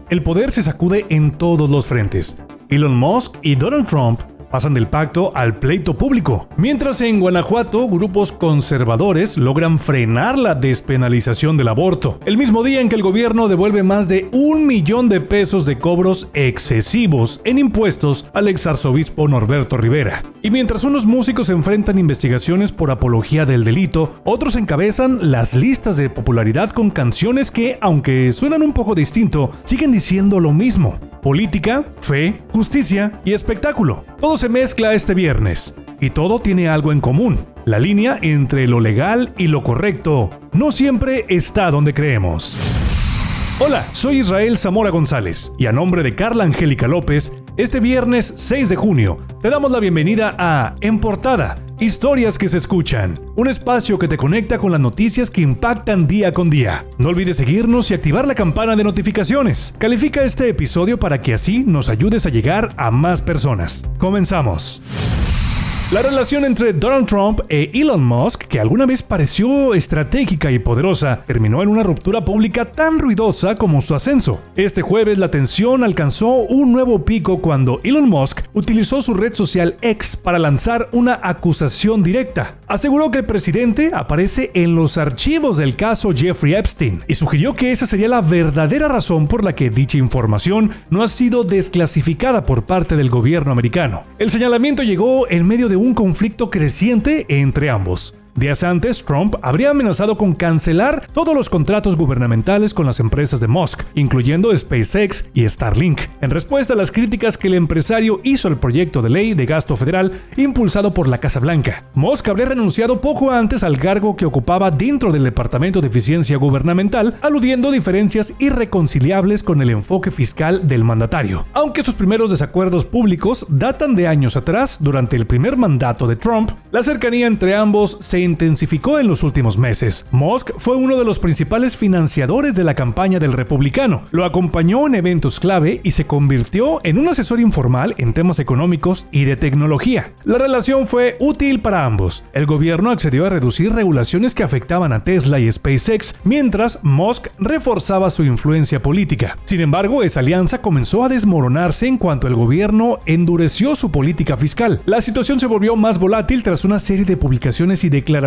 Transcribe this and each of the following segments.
el poder se sacude en todos los frentes. Elon Musk y Donald Trump pasan del pacto al pleito público, mientras en Guanajuato grupos conservadores logran frenar la despenalización del aborto, el mismo día en que el gobierno devuelve más de $1 millón de cobros excesivos en impuestos al exarzobispo Norberto Rivera. Y mientras unos músicos enfrentan investigaciones por apología del delito, otros encabezan las listas de popularidad con canciones que, aunque suenan un poco distinto, siguen diciendo lo mismo: política, fe, justicia y espectáculo. Todo se mezcla este viernes y todo tiene algo en común. La línea entre lo legal y lo correcto no siempre está donde creemos. Hola, soy Israel Zamora González y a nombre de Carla Angélica López, este viernes 6 de junio te damos la bienvenida a En Portada, historias que se escuchan, un espacio que te conecta con las noticias que impactan día con día. No olvides seguirnos y activar la campana de notificaciones. Califica este episodio para que así nos ayudes a llegar a más personas. Comenzamos. La relación entre Donald Trump e Elon Musk, que alguna vez pareció estratégica y poderosa, terminó en una ruptura pública tan ruidosa como su ascenso. Este jueves la tensión alcanzó un nuevo pico cuando Elon Musk utilizó su red social X para lanzar una acusación directa. Aseguró que el presidente aparece en los archivos del caso Jeffrey Epstein y sugirió que esa sería la verdadera razón por la que dicha información no ha sido desclasificada por parte del gobierno americano. El señalamiento llegó en medio de un conflicto creciente entre ambos. Días antes, Trump habría amenazado con cancelar todos los contratos gubernamentales con las empresas de Musk, incluyendo SpaceX y Starlink, en respuesta a las críticas que el empresario hizo al proyecto de ley de gasto federal impulsado por la Casa Blanca. Musk habría renunciado poco antes al cargo que ocupaba dentro del Departamento de Eficiencia Gubernamental, aludiendo a diferencias irreconciliables con el enfoque fiscal del mandatario. Aunque sus primeros desacuerdos públicos datan de años atrás, durante el primer mandato de Trump, la cercanía entre ambos se intensificó en los últimos meses. Musk fue uno de los principales financiadores de la campaña del republicano, lo acompañó en eventos clave y se convirtió en un asesor informal en temas económicos y de tecnología. La relación fue útil para ambos. El gobierno accedió a reducir regulaciones que afectaban a Tesla y SpaceX, mientras Musk reforzaba su influencia política. Sin embargo, esa alianza comenzó a desmoronarse en cuanto el gobierno endureció su política fiscal. La situación se volvió más volátil tras una serie de publicaciones y declaraciones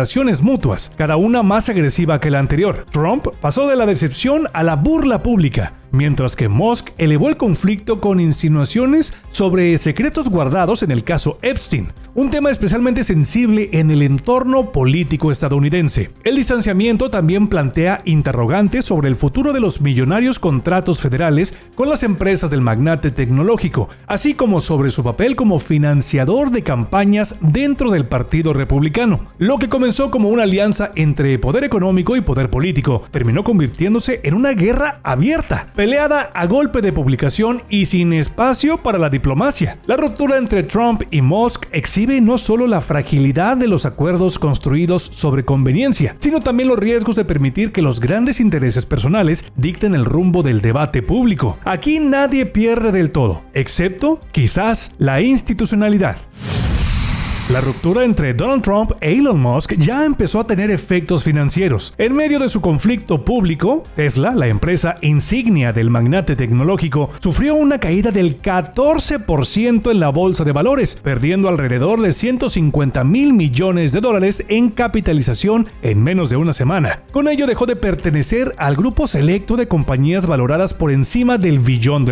mutuas, cada una más agresiva que la anterior. Trump pasó de la decepción a la burla pública, mientras que Musk elevó el conflicto con insinuaciones sobre secretos guardados en el caso Epstein, un tema especialmente sensible en el entorno político estadounidense. El distanciamiento también plantea interrogantes sobre el futuro de los millonarios contratos federales con las empresas del magnate tecnológico, así como sobre su papel como financiador de campañas dentro del Partido Republicano. Lo que comenzó como una alianza entre poder económico y poder político terminó convirtiéndose en una guerra abierta, peleada a golpe de publicación y sin espacio para la diplomacia. La ruptura entre Trump y Musk exhibe no solo la fragilidad de los acuerdos construidos sobre conveniencia, sino también los riesgos de permitir que los grandes intereses personales dicten el rumbo del debate público. Aquí nadie pierde del todo, excepto quizás la institucionalidad. La ruptura entre Donald Trump e Elon Musk ya empezó a tener efectos financieros. En medio de su conflicto público, Tesla, la empresa insignia del magnate tecnológico, sufrió una caída del 14% en la bolsa de valores, perdiendo alrededor de $150 mil millones en capitalización en menos de una semana. Con ello dejó de pertenecer al grupo selecto de compañías valoradas por encima del $1 billón.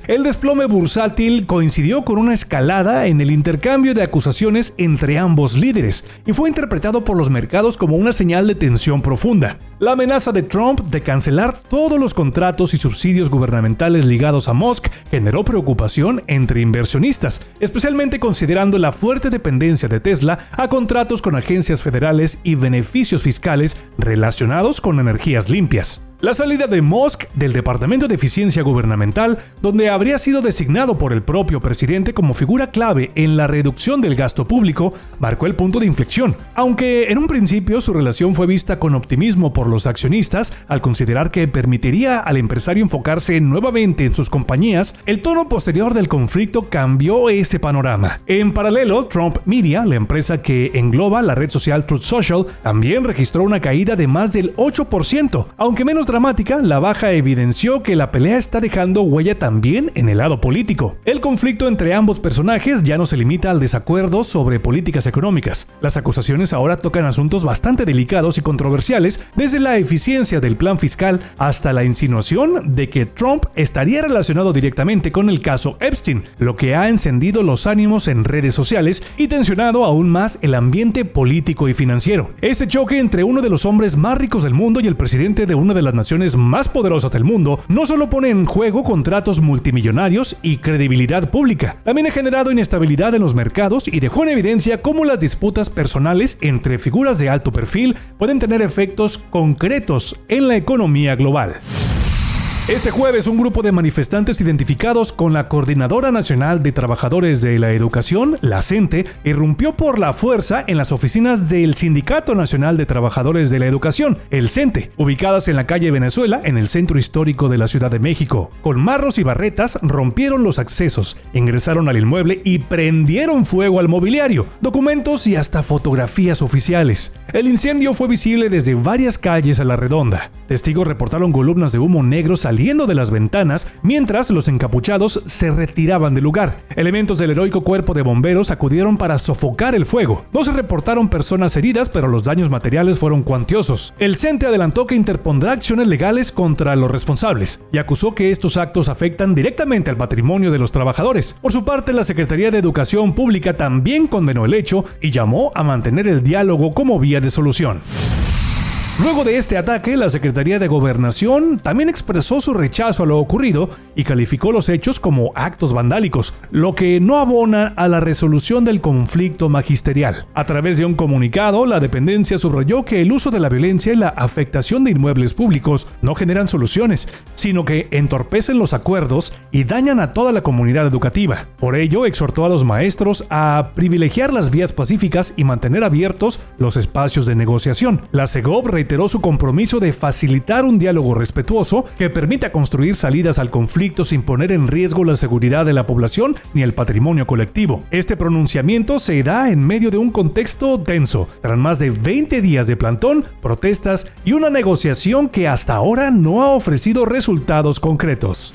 El desplome bursátil coincidió con una escalada en el intercambio de acusaciones entre ambos líderes y fue interpretado por los mercados como una señal de tensión profunda. La amenaza de Trump de cancelar todos los contratos y subsidios gubernamentales ligados a Musk generó preocupación entre inversionistas, especialmente considerando la fuerte dependencia de Tesla a contratos con agencias federales y beneficios fiscales relacionados con energías limpias. La salida de Musk del Departamento de Eficiencia Gubernamental, donde habría sido designado por el propio presidente como figura clave en la reducción del gasto público, marcó el punto de inflexión. Aunque en un principio su relación fue vista con optimismo por los accionistas, al considerar que permitiría al empresario enfocarse nuevamente en sus compañías, el tono posterior del conflicto cambió ese panorama. En paralelo, Trump Media, la empresa que engloba la red social Truth Social, también registró una caída de más del 8%, aunque menos dramática, la baja evidenció que la pelea está dejando huella también en el lado político. El conflicto entre ambos personajes ya no se limita al desacuerdo sobre políticas económicas. Las acusaciones ahora tocan asuntos bastante delicados y controversiales, desde la eficiencia del plan fiscal hasta la insinuación de que Trump estaría relacionado directamente con el caso Epstein, lo que ha encendido los ánimos en redes sociales y tensionado aún más el ambiente político y financiero. Este choque entre uno de los hombres más ricos del mundo y el presidente de una de las naciones más poderosas del mundo no solo pone en juego contratos multimillonarios y credibilidad pública, también ha generado inestabilidad en los mercados y dejó en evidencia cómo las disputas personales entre figuras de alto perfil pueden tener efectos concretos en la economía global. Este jueves, un grupo de manifestantes identificados con la Coordinadora Nacional de Trabajadores de la Educación, la CENTE, irrumpió por la fuerza en las oficinas del Sindicato Nacional de Trabajadores de la Educación, el CENTE, ubicadas en la calle Venezuela, en el centro histórico de la Ciudad de México. Con marros y barretas rompieron los accesos, ingresaron al inmueble y prendieron fuego al mobiliario, documentos y hasta fotografías oficiales. El incendio fue visible desde varias calles a la redonda. Testigos reportaron columnas de humo negro saliendo de las ventanas mientras los encapuchados se retiraban del lugar. Elementos del heroico cuerpo de bomberos acudieron para sofocar el fuego. No se reportaron personas heridas, pero los daños materiales fueron cuantiosos. El CENTE adelantó que interpondrá acciones legales contra los responsables y acusó que estos actos afectan directamente al patrimonio de los trabajadores. Por su parte, la Secretaría de Educación Pública también condenó el hecho y llamó a mantener el diálogo como vía de solución. Luego de este ataque, la Secretaría de Gobernación también expresó su rechazo a lo ocurrido y calificó los hechos como actos vandálicos, lo que no abona a la resolución del conflicto magisterial. A través de un comunicado, la dependencia subrayó que el uso de la violencia y la afectación de inmuebles públicos no generan soluciones, sino que entorpecen los acuerdos y dañan a toda la comunidad educativa. Por ello, exhortó a los maestros a privilegiar las vías pacíficas y mantener abiertos los espacios de negociación. La SEGOV reiteró su compromiso de facilitar un diálogo respetuoso que permita construir salidas al conflicto sin poner en riesgo la seguridad de la población ni el patrimonio colectivo. Este pronunciamiento se da en medio de un contexto tenso, tras más de 20 días de plantón, protestas y una negociación que hasta ahora no ha ofrecido resultados concretos.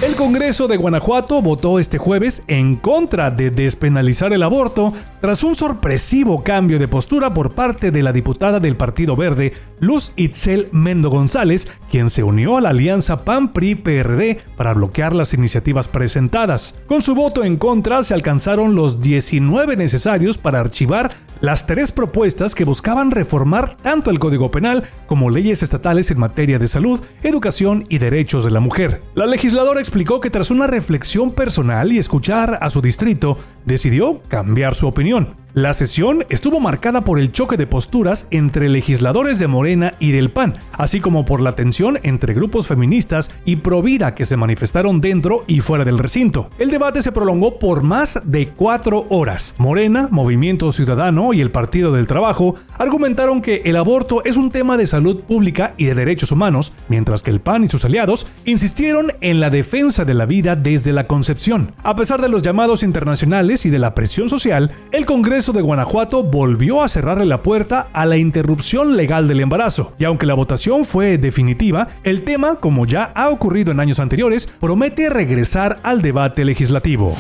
El Congreso de Guanajuato votó este jueves en contra de despenalizar el aborto tras un sorpresivo cambio de postura por parte de la diputada del Partido Verde, Luz Itzel Mendo González, quien se unió a la alianza PAN-PRI-PRD para bloquear las iniciativas presentadas. Con su voto en contra se alcanzaron los 19 necesarios para archivar las 3 propuestas que buscaban reformar tanto el Código Penal como leyes estatales en materia de salud, educación y derechos de la mujer. La legisladora explicó que tras una reflexión personal y escuchar a su distrito, decidió cambiar su opinión. La sesión estuvo marcada por el choque de posturas entre legisladores de Morena y del PAN, así como por la tensión entre grupos feministas y provida que se manifestaron dentro y fuera del recinto. El debate se prolongó por más de 4 horas. Morena, Movimiento Ciudadano y el Partido del Trabajo argumentaron que el aborto es un tema de salud pública y de derechos humanos, mientras que el PAN y sus aliados insistieron en la defensa de la vida desde la concepción. A pesar de los llamados internacionales y de la presión social, el Congreso de Guanajuato volvió a cerrarle la puerta a la interrupción legal del embarazo, y aunque la votación fue definitiva, el tema, como ya ha ocurrido en años anteriores, promete regresar al debate legislativo.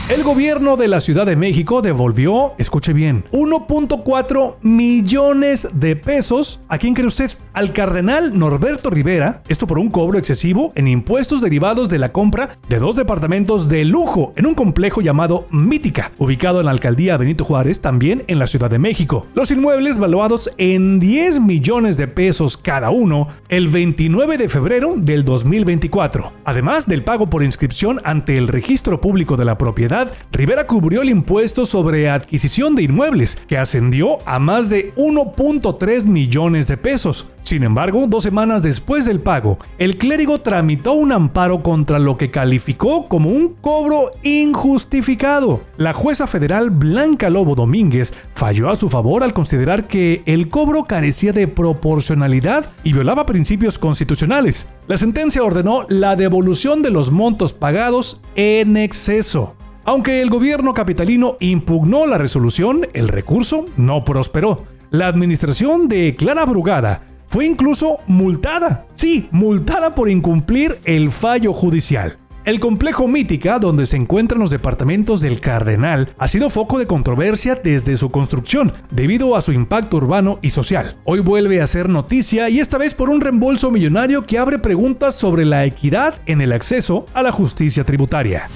El gobierno de la Ciudad de México devolvió, escuche bien, 1.4 millones de pesos. ¿A quién cree usted? Al cardenal Norberto Rivera, esto por un cobro excesivo en impuestos derivados de la compra de 2 departamentos de lujo en un complejo llamado Mítica, ubicado en la alcaldía Benito Juárez, también en la Ciudad de México. Los inmuebles valuados en 10 millones de pesos cada uno el 29 de febrero del 2024. Además del pago por inscripción ante el Registro Público de la Propiedad, Rivera cubrió el impuesto sobre adquisición de inmuebles, que ascendió a más de 1.3 millones de pesos. Sin embargo, 2 semanas después del pago, el clérigo tramitó un amparo contra lo que calificó como un cobro injustificado. La jueza federal Blanca Lobo Domínguez falló a su favor al considerar que el cobro carecía de proporcionalidad y violaba principios constitucionales. La sentencia ordenó la devolución de los montos pagados en exceso. Aunque el gobierno capitalino impugnó la resolución, el recurso no prosperó. La administración de Clara Brugada fue incluso multada. Sí, multada por incumplir el fallo judicial. El complejo Mítica, donde se encuentran los departamentos del Cardenal, ha sido foco de controversia desde su construcción, debido a su impacto urbano y social. Hoy vuelve a ser noticia y esta vez por un reembolso millonario que abre preguntas sobre la equidad en el acceso a la justicia tributaria.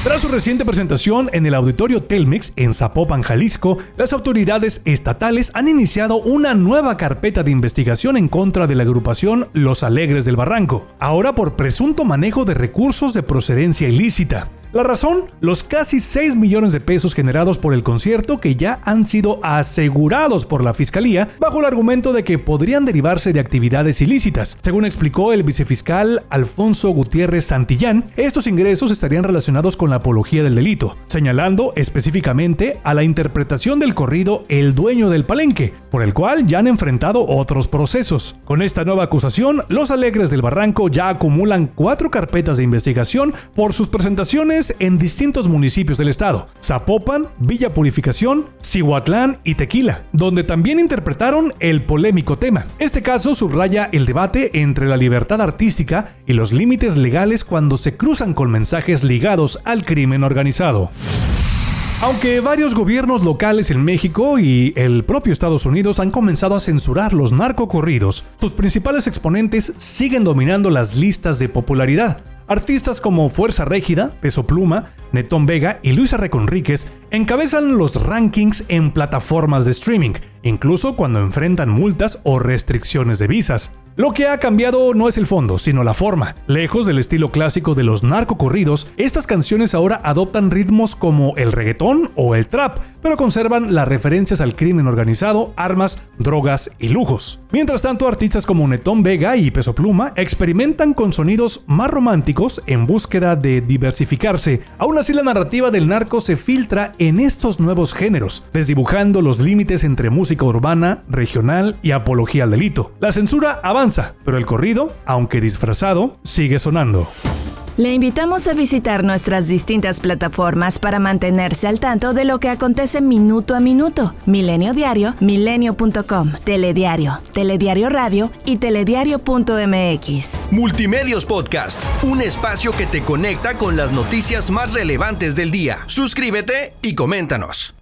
Tras su reciente presentación en el Auditorio Telmex en Zapopan, Jalisco, las autoridades estatales han iniciado una nueva carpeta de investigación en contra de la agrupación Los Alegres del Barranco, ahora por presunto manejo de recursos de procedencia ilícita. La razón, los casi 6 millones de pesos generados por el concierto que ya han sido asegurados por la Fiscalía bajo el argumento de que podrían derivarse de actividades ilícitas. Según explicó el vicefiscal Alfonso Gutiérrez Santillán, estos ingresos estarían relacionados con la apología del delito, señalando específicamente a la interpretación del corrido El Dueño del Palenque, por el cual ya han enfrentado otros procesos. Con esta nueva acusación, Los Alegres del Barranco ya acumulan 4 carpetas de investigación por sus presentaciones en distintos municipios del estado: Zapopan, Villa Purificación, Cihuatlán y Tequila, donde también interpretaron el polémico tema. Este caso subraya el debate entre la libertad artística y los límites legales cuando se cruzan con mensajes ligados al crimen organizado. Aunque varios gobiernos locales en México y el propio Estados Unidos han comenzado a censurar los narcocorridos, sus principales exponentes siguen dominando las listas de popularidad. Artistas como Fuerza Régida, Peso Pluma, Netón Vega y Luisa Reconríquez encabezan los rankings en plataformas de streaming, incluso cuando enfrentan multas o restricciones de visas. Lo que ha cambiado no es el fondo, sino la forma. Lejos del estilo clásico de los narcocorridos, estas canciones ahora adoptan ritmos como el reggaetón o el trap, pero conservan las referencias al crimen organizado, armas, drogas y lujos. Mientras tanto, artistas como Netón Vega y Peso Pluma experimentan con sonidos más románticos en búsqueda de diversificarse. Aún así, la narrativa del narco se filtra en estos nuevos géneros, desdibujando los límites entre música urbana, regional y apología al delito. La censura avanza, pero el corrido, aunque disfrazado, sigue sonando. Le invitamos a visitar nuestras distintas plataformas para mantenerse al tanto de lo que acontece minuto a minuto. Milenio Diario, milenio.com, Telediario, Telediario Radio y telediario.mx. Multimedios Podcast, un espacio que te conecta con las noticias más relevantes del día. Suscríbete y coméntanos.